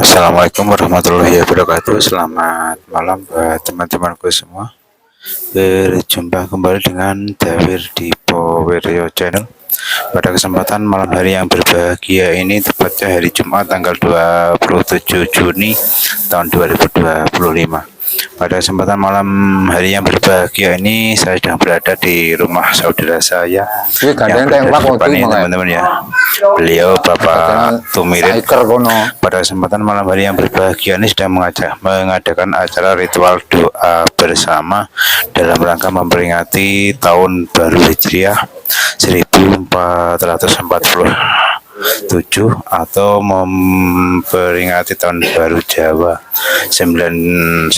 Assalamualaikum warahmatullahi wabarakatuh. Selamat malam buat teman-temanku semua. Berjumpa kembali dengan Dawir di Powerio Channel. Pada kesempatan malam hari yang berbahagia ini, tepatnya hari Jumat tanggal 27 Juni tahun 2025. Pada kesempatan malam hari yang berbahagia ini, saya sedang berada di rumah saudara saya yang berada di depan ini, teman-teman ya. Beliau Bapak Tumirin. Pada kesempatan malam hari yang berbahagia ini sedang mengadakan acara ritual doa bersama dalam rangka memperingati tahun baru Hijriah 1447 atau memperingati tahun baru Jawa 1959.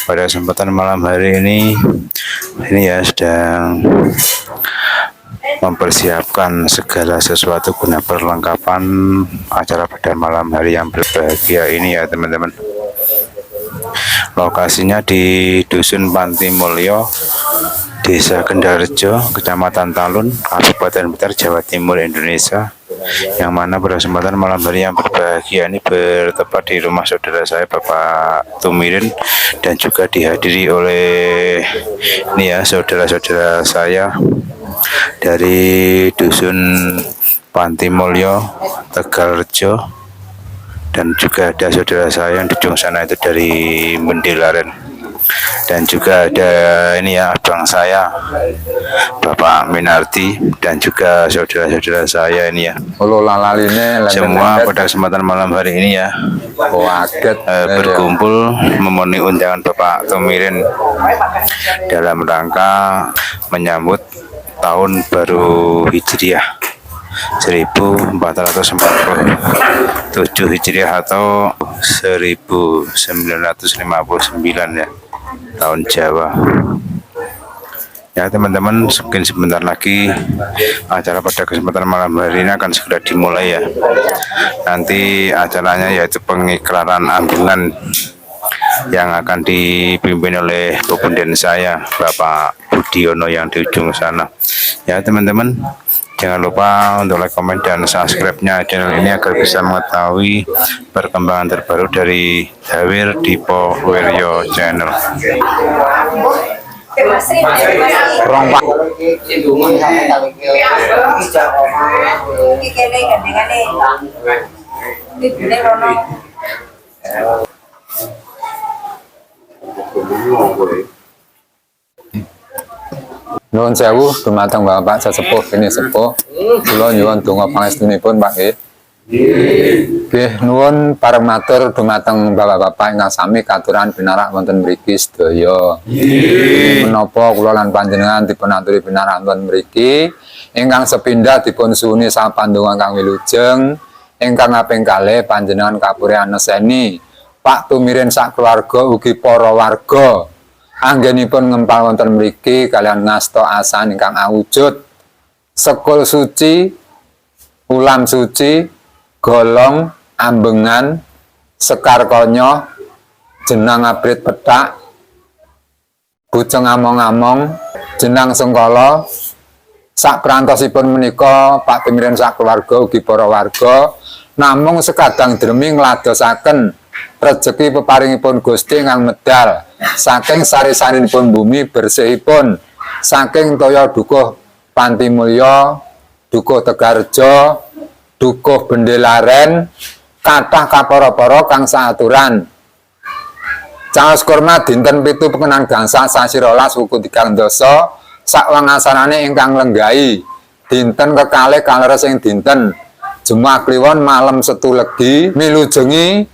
Pada kesempatan malam hari ini ya sedang mempersiapkan segala sesuatu guna perlengkapan acara pada malam hari yang berbahagia ini ya teman-teman. Lokasinya di Dusun Panti Mulyo, Desa Kendarjo, Kecamatan Talun, Kabupaten Blitar, Jawa Timur, Indonesia. Yang mana pada kesempatan malam hari yang berbahagia ini bertepat di rumah saudara saya Bapak Tumirin, dan juga dihadiri oleh ini ya saudara-saudara saya dari Dusun Panti Mulyo, Tegalrejo, dan juga ada saudara saya yang di ujung sana itu dari Mendelaren, dan juga ada ini ya abang saya Bapak Minarti, dan juga saudara-saudara saya ini ya semua pada kesempatan malam hari ini ya berkumpul memenuhi undangan Bapak Tumirin dalam rangka menyambut tahun baru Hijriah 1447 Hijriah atau 1959 ya, tahun Jawa. Ya teman-teman, mungkin sebentar lagi acara pada kesempatan malam hari ini akan segera dimulai ya. Nanti acaranya yaitu pengiklaran ambungan yang akan dipimpin oleh komandan saya Bapak Budiono yang di ujung sana. Ya teman-teman, jangan lupa untuk like, komen, dan subscribe-nya channel ini agar bisa mengetahui perkembangan terbaru dari Dawir di Powerio Channel. Nuwun sewu dumateng Bapak sesepuh ini sepuh, kula nyuwun donga pangestunipun Pak nggih. Nggih nuwun pareng matur dumateng bapak-bapak ingkang sami katuran pinarak wonten mriki sedaya. Menapa kula lan panjenengan dipun aturi pinarak wonten mriki, ingkang sepindhah dipun suwuni sapandonga kang wilujeng, ingkang kaping kalih panjenengan kapurian neseni Pak Tumirin sak keluarga ugi para warga anggenipun ngempal wonten mriki kalian ngasta asan ingkang awujud sekul suci, ulam suci, golong, ambengan, sekar konyo, jenang abrit petak, bujeng among-among, jenang sengkala, sak prantosipun menika Pak Tumirin sak keluarga ugi para warga namung sekadang dremi ngladosaken rejeki peparingipun Gusti ingkang medal saking sari-sarinipun bumi bersihipun saking toya dukuh Panti Mulyo, dukuh Tegalrejo, dukuh Mendelaren, kathah kapara-para kang saaturan. Caos kurma dinten 7 Pekenan Gangsal sasi 12 wuku 3 dasa sakwangasanane ingkang lenggahi dinten kekalih kaleres ing dinten Jumat Kliwon malam Setu Legi milujengi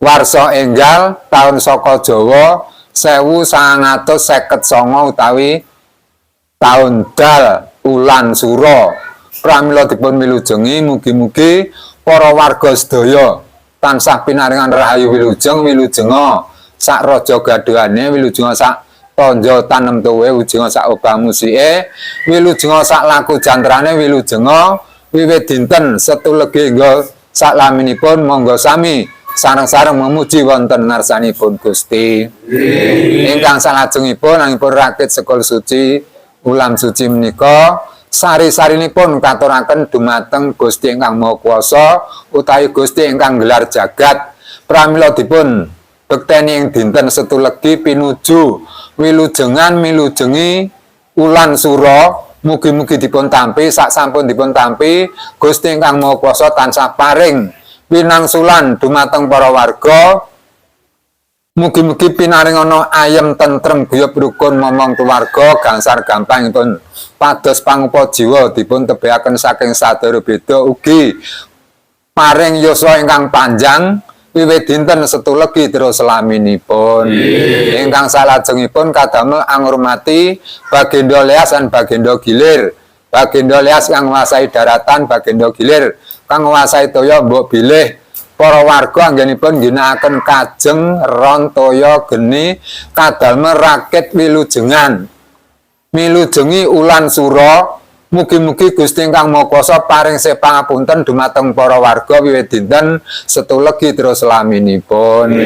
warsa enggal taun saka Jawa 1959 utawi taun dal ulan sura. Pramila dipun milujengi mugi-mugi para warga sedaya tansah pinaringan rahayu wilujenga sak raja gaduhane, wilujenga sak tanja tanem tuwe, wilujenga sak obah musike, wilujenga sak laku jantrane, wilujenga wiwit dinten Setu Legi hingga saklaminipun monggo sami sareng-sareng memuji wonten ngarsanipun Gusti. Ingkang salajengipun angipun rakit sekul suci, ulam suci menika sari-sarinipun katuraken dumateng Gusti ingkang Maha Kuwasa utawi Gusti ingkang gelar jagat pramila dipun bekteni ing dinten Setu Legi pinuju wilujengan milujengi ulan sura mugi-mugi dipun tampi sak sampun dipun tampi Gusti ingkang Maha Kuwasa tansah paring pinangsulan dumateng para warga. Mugi-mugi pinaringana ayem tentrem guyub rukun momong keluarga gangsar gampangipun pados pangupa jiwa dipun tebehaken saking sadaya beda ugi paring yuswa ingkang panjang wiwit dinten Setu Legi terus selaminipun. Ingkang salajengipun kadamel angurmati Bagindo Leas lan Bagindo Gilir. Bagindo Leas kang nguasai daratan, Bagindo Gilir kang nguasai toya mbok bilih. Para warga anggenipun ginakaken kajeng ron toya geni kadamel rakit wilujengan milujengi ulan sura. Mugi-mugi Gusti ingkang Maha Kuwasa paring sepangapunten dumateng para warga wiwit dinten Setu Legi terus selaminipun.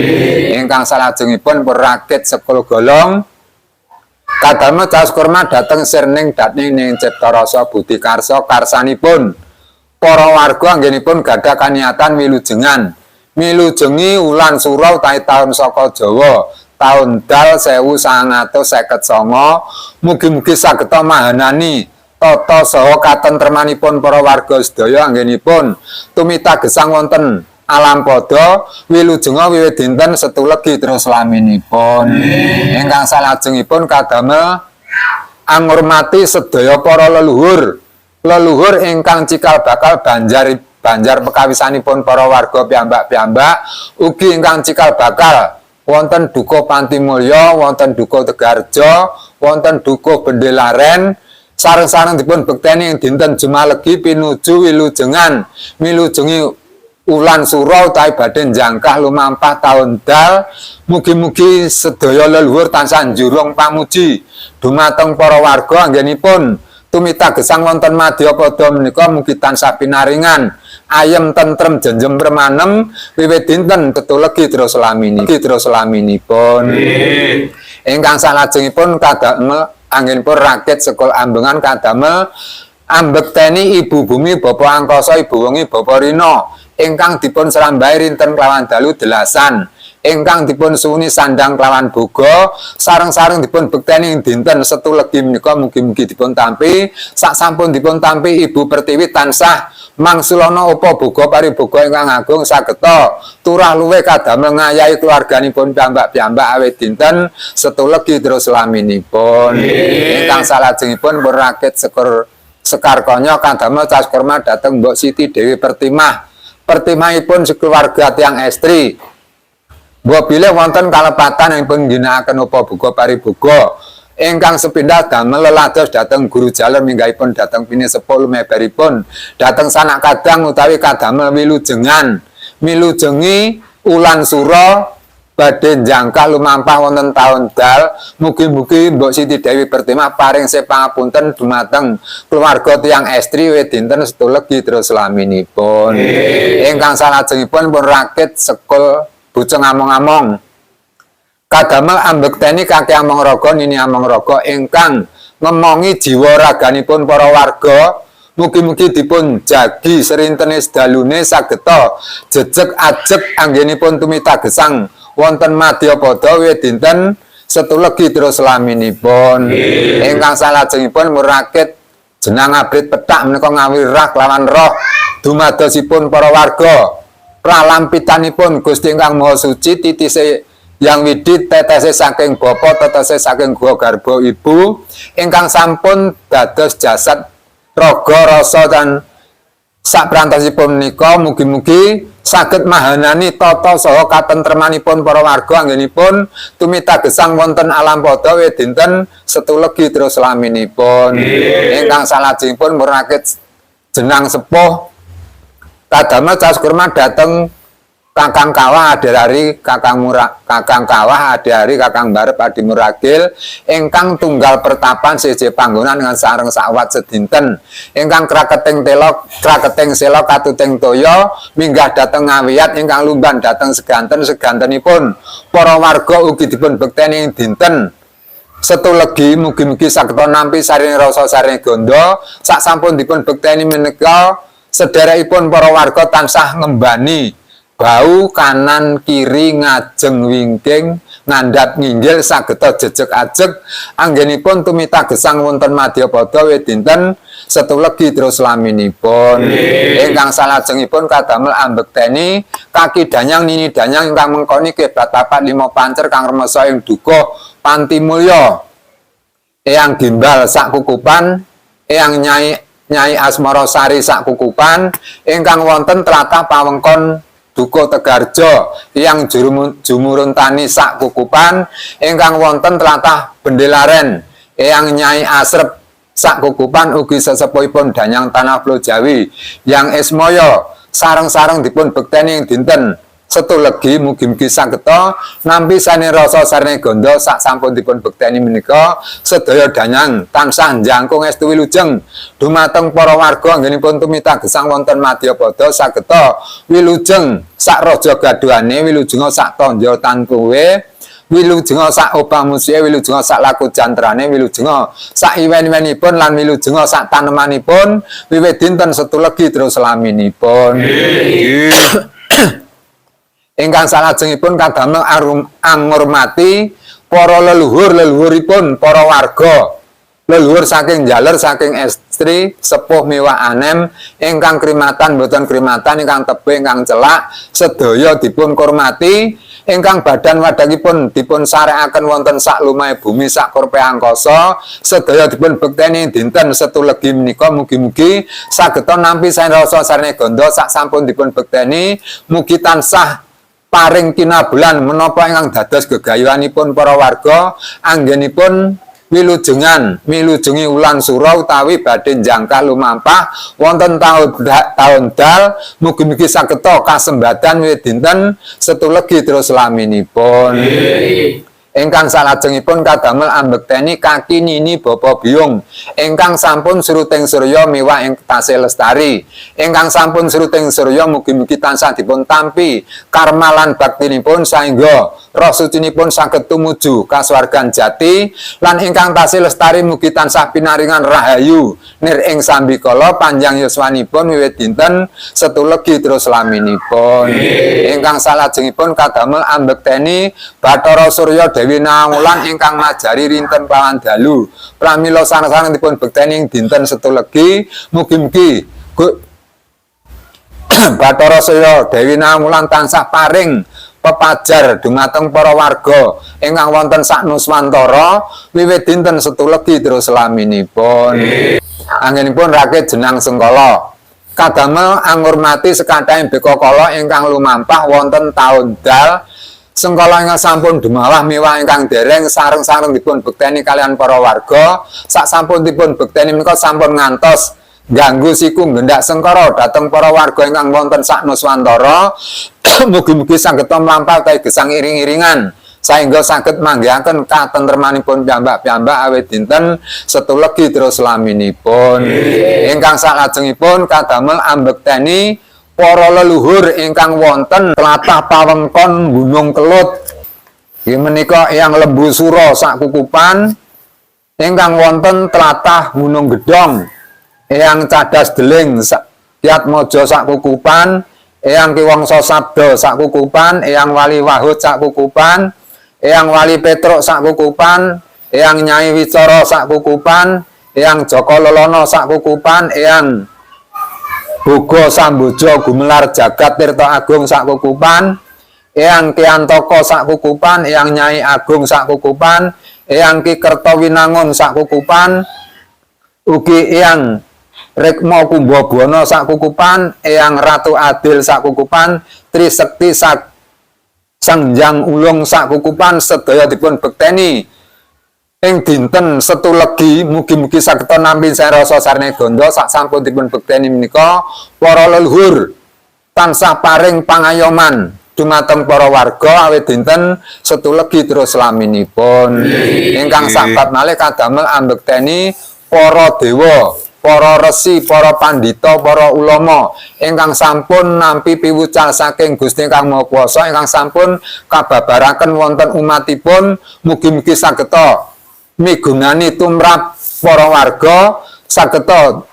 Ingkang salajengipun perakit sekul golong kadamel caos kurma dhateng sirning datning ning cipta rasa budi karsa karsanipun. Para warga anggenipun gadah kaniatan milujengan milujengi ulan sura utawi taun saka Jawa taun dal 1959. Mugi-mugi sageta mahanani tata saha katentremanipun para warga sedaya anggenipun tumita gesang wonten alam pada wilujenga wiwit dinten Setu Legi terus laminipun. Ingkang salajengipun kadamel angurmati sedaya para leluhur ingkang cikal bakal banjar pekawisanipun para warga piyambak-piyambak ugi ingkang cikal bakal wonten dukuh Pantimulya, wonten dukuh Tegarjo, wonten dukuh Bendelaren sareng-sareng dipun bekteni ing dinten Jumat Legi pinuju wilujengan milujengi ulan sura utawi badhe njangkah lumampah taun dal. Mugi-mugi sedaya leluhur tansah njurung pamuji dumateng para warga anggenipun tumita gesang wonten madya pada menika mugi tansah pinaringan ayem tentrem jenjem permanem wiwit dinten Setu Legi terus selaminipun. Ingkang salajengipun kadamel anggenipun rakit sekul ambengan kadamel ambekteni Ibu Bumi Bapa Angkasa Ibu Wengi Bapa Rina ingkang dipun serambahi rinten kelawan dalu delasan ingkang dipun suwuni sandang kelawan boga sareng-sareng dipun bekteni dinten Setu Legi menika mugi-mugi dipun tampi sak sampun dipun tampi Ibu Pertiwi tansah mangsulana upa boga pariboga ingkang agung sageta turah luwih kadamel ngayahi keluarganipun piyambak-piyambak awit dinten Setu Legi terus laminipun. Ingkang salajengipun perakit sekar kanya kadamel cas kurma dhateng Mbok Siti Dewi Pertimah. Pertimahipun sekeluarga tiyang estri. Mbok bilih wonten kalepatan yang pun ginakaken upa boga pariboga ingkang sepindah damel lelados dhateng guru jaler minggahipun dhateng pinisepuh lumebaripun dhateng sanak kadang utawi kadamel wilujengan milujengi ulan sura badhe njangkah lumampah wonten taun dal. Mugi-mugi Mbok Siti Dewi Pertimah paring sepangapunten dumateng keluarga tiyang estri wiwit dinten Setu Legi terus laminipun. Ingkang salajengipun pun rakit sekul Bujeng Among-among kadamel ambekteni Kakek Among-raga Nini Among-raga ingkang ngemongi jiwa raganipun para warga. Mugi-mugi dipun jagi serintene sedalune sageta jejeg ajeg anggenipun tumita gesang wonten madya pada wiwit dinten Setu Legi terus laminipun. Ingkang salajengipun murakit jenang abrit petak menika ngawirah kelawan roh dumadosipun para warga. Pralampitanipun Gusti ingkang Maha Suci titise yang widit tetese saking bapa tetese saking guwa garba ibu ingkang sampun dados jasad raga rasa dan saprantosipun menika mugi-mugi saged mahanani tata saha katentremanipun para warga anggenipun tumita gesang wonten alam pada wiwit dinten Setu Legi terus laminipun. Ingkang salajengipun murakit jenang sepuh kadamel cas kurma dhateng Kakang Kawah Adihari Kakang Kawah Adihari Kakang Barep Adi Muragil ingkang tunggal pertapan siji panggonan dengan sareng sakwat sedinten ingkang kraketing sela katuting toya minggah dhateng ngawiyat ingkang lumban dhateng segantenipun para warga ugi dipun bekteni dinten setulegi mugi-mugi sageta nampi saring rasa saring gondo sak sampun dipun bekteni menika sedherekipun para warga tansah ngembani bau kanan kiri ngajeng wingking ngandhap nginggil sageta jejeg ajeg anggenipun tumita gesang wonten Madyapada dinten setulegi terus laminipun ingkang salajengipun kadamel ambekteni kaki danyang nini danyang ingkang mengkoni kebat tapat 5 pancer kang remesa ing duka panti mulya eyang gimbal sak kukupan eyang nyai Asmarasari sak kukupan ingkang wonten tlatah pawengkon Duka Tegarjo yang jumurun tani sak kukupan ingkang wonten tlatah Bendelaren yang Nyai Asrep sak kukupan ugi sesepuhipun danyang tanah Pulo Jawi yang esmoyo sareng-sareng dipun bekteni ing dinten setulegi mugi-mugi sageta nampi sane rasa sareng gondo sak sampun dipun bekteni menika sedaya danyang tansah njangkung estu wilujeng dumateng para warga anggenipun tumita gesang wonten Madyapada sageta wilujeng sak raja gaduhane wilujeng sak tanja tanpuwe wilujeng sak obah musike wilujeng sak laku jantrane wilujeng sak iwen-iwenipun lan wilujeng sak tanemanipun wiwit dinten setulegi terus laminipun ingkang salajengipun kadamel angurmati para leluhur-leluhuripun para warga leluhur saking jaler saking estri sepuh miwah anem ingkang krimatan boten krimatan ingkang tebih ingkang celak sedaya dipun kurmati ingkang badan wadhahipun dipun sarekaken wonten sak lumahe bumi sak kurpe angkasa sedaya dipun bekteni dinten setulegi menika mugi-mugi sageta nampi saen rasa sareng gondo sak sampun dipun bekteni mugi tansah paring kinabulan menapa ingkang dados gegayuhanipun para warga anggenipun milujengi ulan sura utawi badhe njangkah lumampah wonten taun dal mugi-mugi sageta kasembadan wiwit dinten setulegi terus laminipun ingkang salajengipun kadamel ambekteni kaki nini bapa biyung ingkang sampun suruting surya miwah ing tasih lestari ingkang sampun suruting surya mugi-mugi tansah dipun tampi karma lan baktinipun saengga roh sucinipun saged tumuju kasuwargan jati lan ingkang tasih lestari mugi tansah pinaringan rahayu nir ing sambikala panjang yuswanipun wiwit dinten setulegi terus laminipun ingkang salajengipun kadamel ambekteni Bathara Surya Dewi Nawulan ingkang majari rinten pawan dalu pramila sareng-sareng dipun bekteni dinten setulegi mugi-mugi Bathara Surya Dewi Nawulan tansah paring pepajar dumateng para warga ingkang wonten sak Nuswantara wiwit dinten setulegi terus laminipun anggenipun rakit jenang Sengkala kadamel angurmati sekatahing beka kala ingkang lumampah wonten taun dal Sengkala ingkang sampun dumawah miwah ingkang dereng sareng-sareng dipun bekteni kalian para warga sak sampun dipun bekteni menika sampun ngantos ganggu siku gendak sengkara dateng para warga ingkang wonten sak Nuswantara mugi-mugi sageta mlampah kae gesang iring-iringan saengga saged manggihaken katentremanipun piyambak-piyambak awit dinten setulegi terus laminipun ingkang salajengipun kadamel ambekteni para leluhur ingkang wonten tlatah pawengkon Gunung Kelut inggih menika Eyang Lembu Sura sak kukupan ingkang wonten tlatah Gunung Gedhong Eyang Cadas Deling Kyat Mojo sak kukupan Eyang Ki Wangsa Sabda sak kukupan Eyang Wali Wahud sak kukupan Eyang Wali Petruk sak kukupan Eyang Nyai Wicara sak kukupan Eyang Joko Lolono sak kukupan Eyang Bogo Sambojo Gumelar Jagat Tirta Agung sak kukupan Eyang Ki Antaka sak kukupan Eyang Nyai Agung sak kukupan Eyang Ki Kertowinangun sak kukupan ugi Eyang Rekmo Kumbabuana sak kukupan Eyang Ratu Adil sak kukupan Trisekti sak Sangjang Ulung sak kukupan sedaya dipun bekteni ing dinten setulegi mugi-mugi sageta nampi rasa sareng gondo sak sampun dipun bekteni menika para leluhur tansah paring pangayoman dumateng para warga awit dinten setulegi terus laminipun ingkang sabat malih kadamel ambekteni para dewa para resi para pandita para ulama ingkang sampun nampi piwucal saking Gusti Kang Maha Kuwasa ingkang sampun kababaraken wonten umatipun mugi-mugi sageta migunani tumrap para warga sageta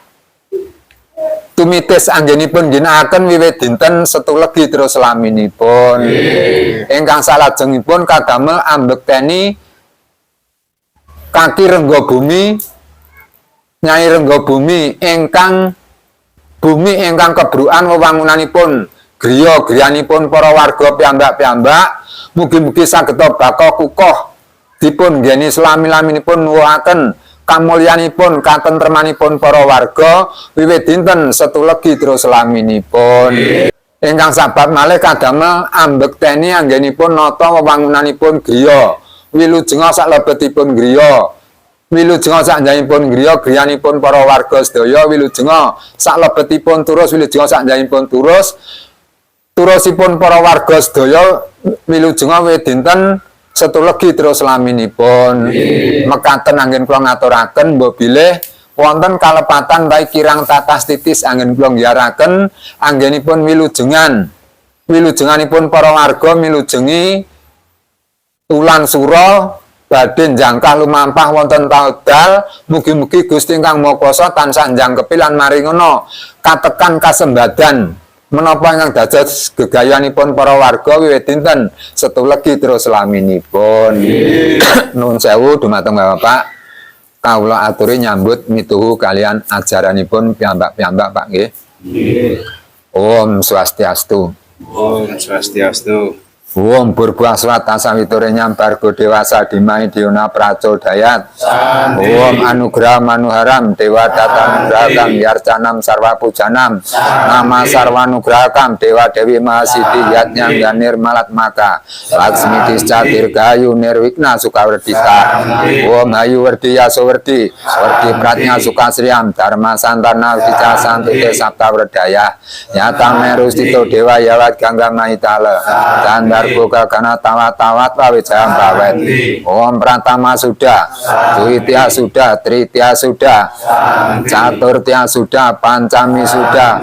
tumitis anggenipun ginakaken wiwit dinten Setulegi terus laminipun. Ingkang salajengipun kadamel ambekteni Kaki Rengga Bumi, Nyai Rengga Bumi ingkang kebrukan wewangunanipun griya-griyanipun para warga piyambak-piyambak. Mugi-mugi sageta baka kukoh dipun geni selami-laminipun nuwuhaken kamulyanipun katentremanipun para warga wiwit dinten Setulegi terus laminipun. Ingkang sabab malih kadamel ambekteni anggenipun nata wewangunanipun griya wilujenga salebetipun griya, wilujenga sakjangipun griya griyanipun para warga sedaya, wilujenga salebetipun turus, wilujenga sakjangipun turusipun para warga sedaya, wilujenga wiwit dinten Setulegi terus laminipun. Mekaten anggen kula ngaturaken mbok bilih wonten kalepatan baik kirang tatas titis anggen kula nggiyaraken anggenipun wilujenganipun para warga milujengi ulan sura badhe njangkah lumampah wonten taudal. Mugi-mugi Gusti Kang Maha Kuwasa tansah njangkepi lan maringono katekan kasembadan menapa ingkang dados gegayanipun para warga wiwit dinten Setulegi terus laminipun. Nuwun sewu dumateng Bapak, kawula aturi nyambut mituhu kalian ajaranipun piyambak-piyambak Pak nggih. Om Swastiastu. Om Swastiastu. Om Burbuah Swata Sawitore Nyambar Go Dewasa Dimai Diona Pracodayat. Om Anugrah Manuharam Dewa Data Nugrahakam Yarcanam Sarwa Pujanam Nama Sarwa Nugrahakam Dewa Dewi Mahasiti Yatnyam Yanir Malat Maka Laksmi Tisca Dirgayu Nirwikna Sukawerdita. Om Hayu Werdi Yaso Werdi Pratnya Sukasriam Dharma Santana Vica Santute Sabta Werdaya Nyata Meru Stito Dewa Yawat Gangga Mahitala Tanda Boga kana tawat-tawat pawijayam bawet. Om Pratama sudah, Duitya sudah, Tritya sudah, Caturtya sudah, Pancami sudah,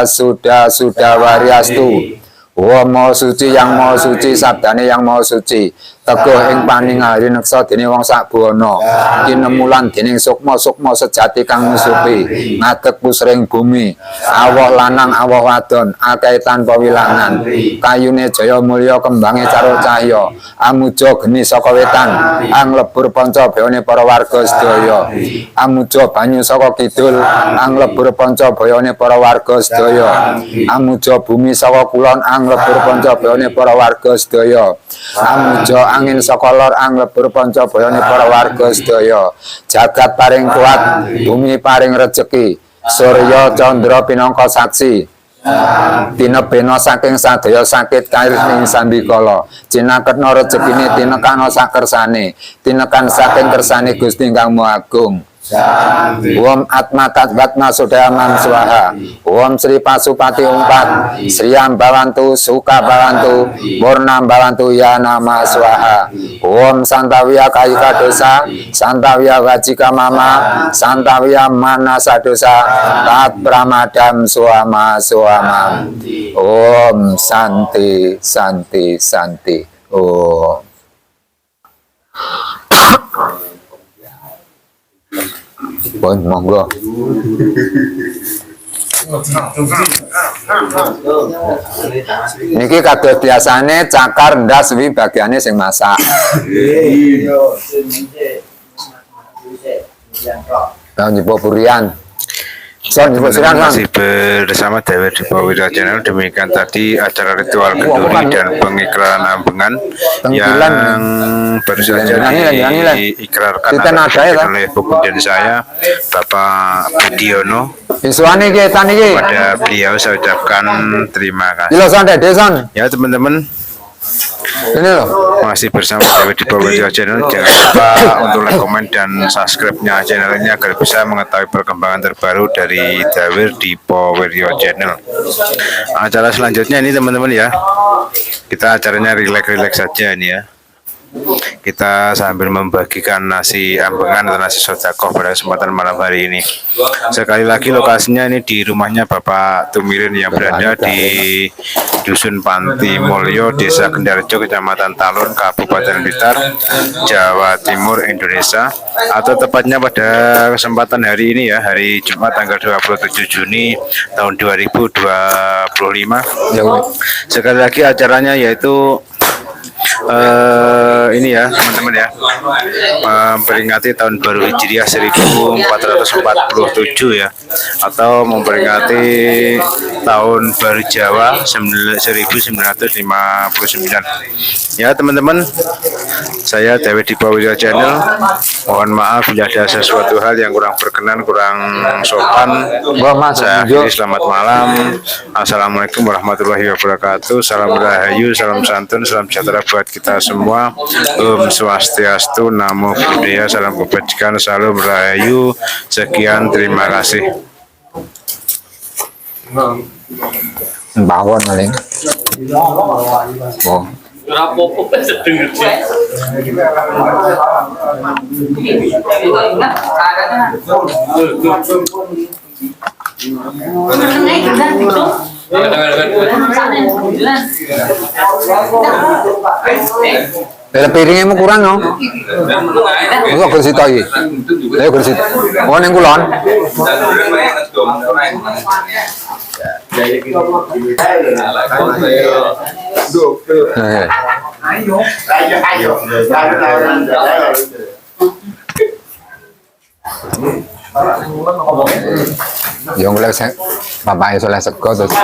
sudah Wariastu. Om Maha Suci yang Maha Suci, sabdane yang Maha Suci. Teguh ing paningali neksa dening wong sak buwana. Kinemulan dening sukma sejati kang musupi. Ngadeg pusring bumi. Allah lanang Allah wadon, akeh tanpa wilangan. Kayune jaya mulya kembange caro cahya. Amuja geni saka wetan, anglebur panca bayane para warga sedaya. Amuja banyu saka kidul, anglebur panca bayane para warga sedaya. Amuja bumi saka kulon, anglebur panca bayane para warga sedaya. Amuja angin saka lor anglebur panca bayane para warga sedaya. Jagat paring kuat, bumi paring rejeki, surya candra pinangka saksi. Tinebena saking sadaya sakit kair ing sambikala. Cinaketna rejekine tinekana sakersane, tinekan saking kersane Gusti Kang Maha Agung. Om Atma Tatbatma Sudayamam Swaha. Om Sri Pasupati Umpat Sriyam Bawantu Suka Bawantu Purnam Bawantu Ya Nama Swaha. Om Santawiya Kayika Dosa Santawiya Wajika Mama Santawiya Manasa Dosa Tat Pramadam Swama Swama. Om Santi Santi Santi. Om Pun monggo. Niki kados biasane cakar ndas wi bagiane sing masak. Tahun nyipo purian. Masih bersama Dewa di Bawira Channel. Demikian tadi acara ritual kenduri dan pengikraran ambengan yang baru saja diikrarkan oleh Pepundhen saya Bapak Budiono. Pada beliau saya ucapkan terima kasih. Ya teman-teman, ini loh, masih bersama Dewi di Bawira Channel. Jangan lupa untuk like, komen, dan subscribe-nya channel ini agar bisa mengetahui perkembangan terbaru dari Dewi di Bawira Channel. Acara selanjutnya ini teman-teman ya, kita acaranya relax saja ini ya. kita sambil membagikan nasi ambengan atau nasi sodakoh pada kesempatan malam hari ini. Sekali lagi lokasinya ini di rumahnya Bapak Tumirin yang berada di Dusun Panti Mulyo, Desa Gendarjo, Kecamatan Talun, Kabupaten Blitar, Jawa Timur, Indonesia. Atau tepatnya pada kesempatan hari ini ya, hari Jumat tanggal 27 Juni tahun 2025. Ya, Sekali lagi acaranya yaitu ini ya teman-teman ya, memperingati tahun baru Hijriah 1447 ya, atau memperingati tahun baru Jawa 1959 ya teman-teman. Saya David di Pawira Channel, mohon maaf bila ada sesuatu hal yang kurang berkenan, kurang sopan. Saya akhiri, selamat malam. Assalamualaikum warahmatullahi wabarakatuh. Salam rahayu, salam santun, salam sejahtera buat kita semua. Om Swastiastu, Namo Buddhaya, salam kebajikan, salam rahayu. Sekian, terima kasih. bangun paling. Oh. Rapopo kan sedenger sih. Ada piringnya mau kurang no? Enggak kursi toy. Ayo kursi. Oh neng kulon. Yang boleh saya, bapaknya soleh sego terus.